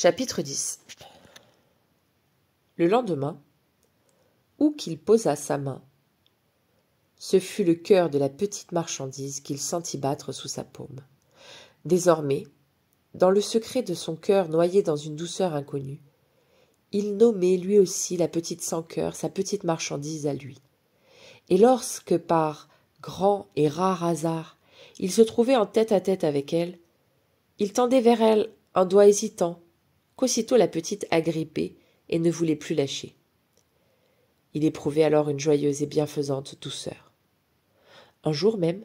Chapitre 10. Le lendemain, où qu'il posa sa main, ce fut le cœur de la petite marchandise qu'il sentit battre sous sa paume. Désormais, dans le secret de son cœur noyé dans une douceur inconnue, il nommait lui aussi la petite sans cœur, sa petite marchandise à lui. Et lorsque, par grand et rare hasard, il se trouvait en tête-à-tête avec elle, il tendait vers elle un doigt hésitant, qu'aussitôt la petite agrippait et ne voulait plus lâcher. Il éprouvait alors une joyeuse et bienfaisante douceur. Un jour même,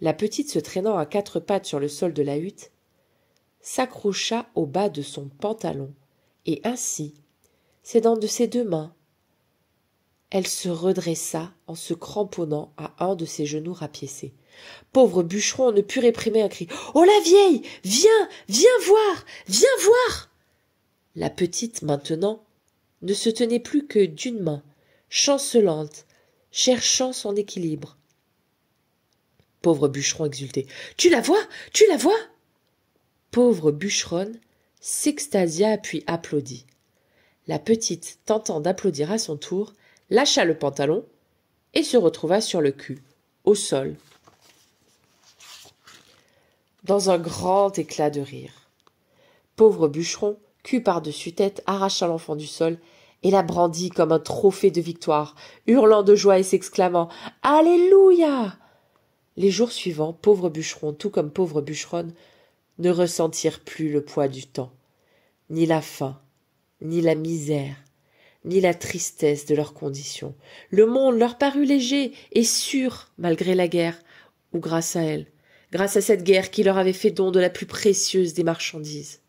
la petite se traînant à quatre pattes sur le sol de la hutte, s'accrocha au bas de son pantalon, et ainsi, s'aidant de ses deux mains, elle se redressa en se cramponnant à un de ses genoux rapiécés. Pauvre bûcheron ne put réprimer un cri. « Oh la vieille! Viens! Viens voir! Viens voir !» La petite, maintenant, ne se tenait plus que d'une main, chancelante, cherchant son équilibre. Pauvre bûcheron exultait. « Tu la vois? Tu la vois ?» Pauvre bûcheronne s'extasia puis applaudit. La petite, tentant d'applaudir à son tour, lâcha le pantalon et se retrouva sur le cul, au sol, dans un grand éclat de rire. Pauvre bûcheron, cul par-dessus tête, arracha l'enfant du sol et la brandit comme un trophée de victoire, hurlant de joie et s'exclamant « Alléluia !» Les jours suivants, pauvre bûcheron, tout comme pauvre bûcheronne, ne ressentirent plus le poids du temps, ni la faim, ni la misère, ni la tristesse de leurs conditions. Le monde leur parut léger et sûr malgré la guerre, ou grâce à elle, grâce à cette guerre qui leur avait fait don de la plus précieuse des marchandises.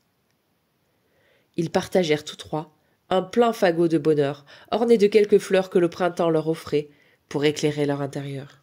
Ils partagèrent tous trois un plein fagot de bonheur, orné de quelques fleurs que le printemps leur offrait pour éclairer leur intérieur.